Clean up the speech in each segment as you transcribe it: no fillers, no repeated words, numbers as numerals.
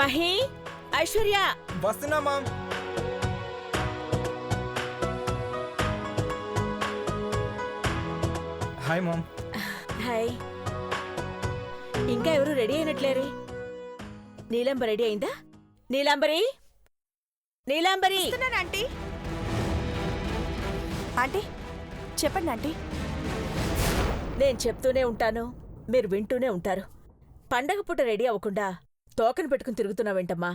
మహి, ఐశ్వర్య వస్తున్నా ma'am. Hi ma'am. Hi. ఇంకా ఎవరు రెడీ అయినట్లేరే? నీలాంబ రెడీ అయిందా? నీలాంబరి, నీలాంబరి. ఆంటీ ఆంటీ చెప్పండి ఆంటీ. నేను చెప్తూనే ఉంటాను, మీరు వింటూనే ఉంటారు. పండగ పూట రెడీ అవ్వకుండా తోకను పెట్టుకుని తిరుగుతున్నావేంటమ్మా?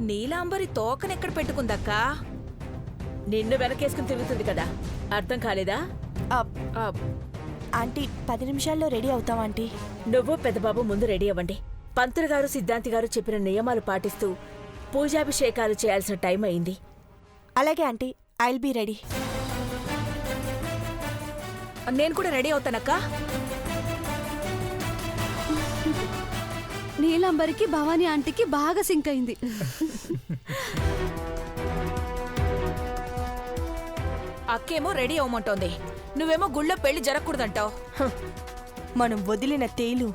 నీలాంబరి తోకనెక్కడ పెట్టుకుందక్కా? నిన్ను వెనకేసుకుని తిరుగుతుంది కదా, అర్థం కాలేదా? ఆంటీ 10 నిమిషాల్లో రెడీ అవుతాం ఆంటీ. నువ్వు పెద్దబాబు ముందు రెడీ అవ్వండి. పంతులు గారు, సిద్ధాంతి గారు చెప్పిన నియమాలు పాటిస్తూ పూజాభిషేకాలు చేయాల్సిన టైం అయింది. అలాగే aunty, I will be ready. నేను కూడా రెడీ అవుతానక్కా. నీలాంబరికి భవానీ ఆంటీకి బాగా సింక్ అయింది. అక్కేమో రెడీ అవ్వమంటోంది, నువ్వేమో గుళ్ళో పెళ్లి జరగకూడదంటావు. మనం వదిలిన తేలు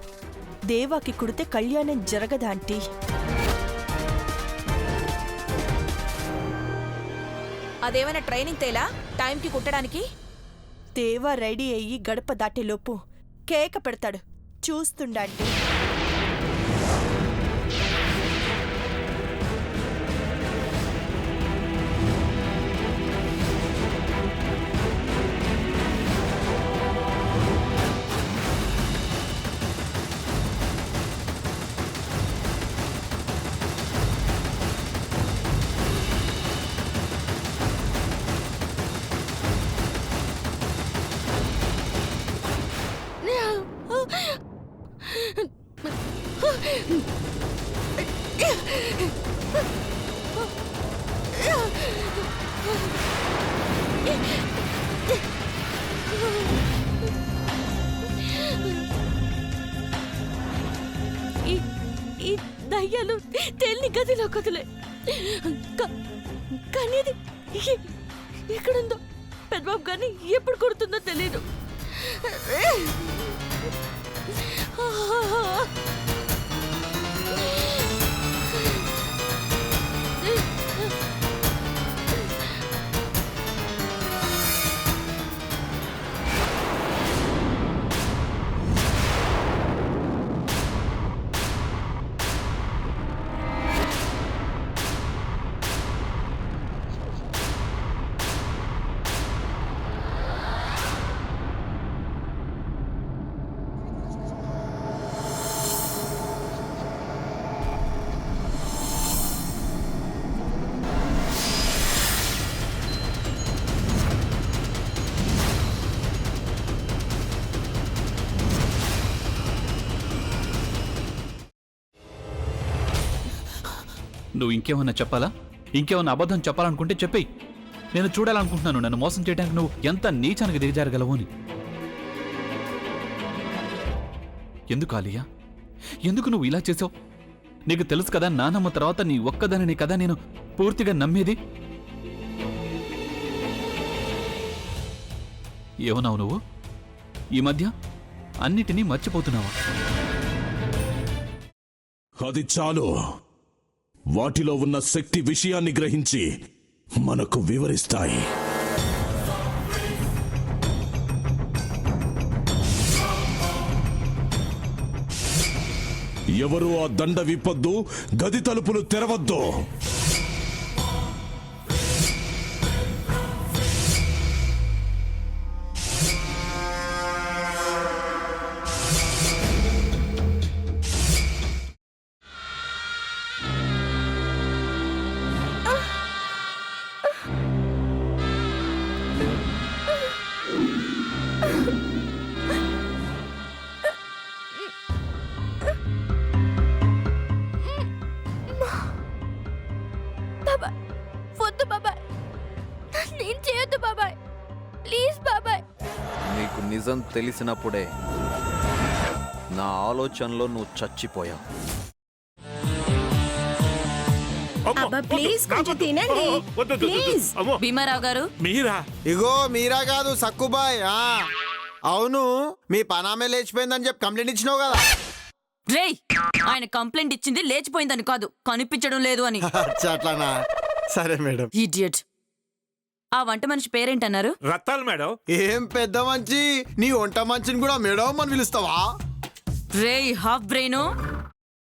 దేవాకి కుడితే కళ్యాణం జరగదా ఆంటీ? అదేమైనా ట్రైనింగ్ తేలా టైంకి కుట్టడానికి? దేవా రెడీ అయ్యి గడప దాటేలోపు కేక పెడతాడు, చూస్తుండండి. ఈ దయ్యాలు తేలిని గదిలో కదిలే, కానీ అది ఎక్కడుందో పెద్దబాబు గారిని ఎప్పుడు కొడుతుందో తెలీదు. నువ్వు ఇంకేమన్నా చెప్పాలా? ఇంకేమన్నా అబద్ధం చెప్పాలనుకుంటే చెప్పేయి. నేను చూడాలనుకుంటున్నాను నన్ను మోసం చేయడానికి నువ్వు ఎంత నీచానికి దిగజారగలవు అని. ఎందుకు ఆలియా, ఎందుకు నువ్వు ఇలా చేసావు? నీకు తెలుసు కదా నానమ్మ తర్వాత నీ ఒక్కదానిని కదా నేను పూర్తిగా నమ్మేది. ఏమన్నావు నువ్వు? ఈ మధ్య అన్నిటినీ మర్చిపోతున్నావా? అది చాలు. వాటిలో ఉన్న శక్తి విషయాన్ని గ్రహించి మనకు వివరిస్తాయి. ఎవరు ఆ దండ విప్పొద్దు, గది తలుపులు తెరవద్దు. నీకు నిజం తెలిసినప్పుడే నా ఆలోచనలో నువ్వు చచ్చిపోయావు. భీమారావు గారు, మీరా? ఇగో మీరా కాదు, సక్కుబాయ్. అవును, మీ పనామే లేచిపోయిందని చెప్పి కంప్లైంట్ ఇచ్చినావు కదా. రేయ్ ఆయన కంప్లైంట్ ఇచ్చింది లేచిపోయిందని కాదు కనిపించడం లేదు అని. అచ్చా, అట్లానా? సరే మేడం. ఇడియట్. ఆ వంట మనిషి పేరేంటన్నారు? రత్తాలు మేడం. ఏం పెద్ద మంచి, నీ వంట మంచిని కూడా మేడం అని పిలుస్తావా? రేయ్ హాఫ్ బ్రెయిన్,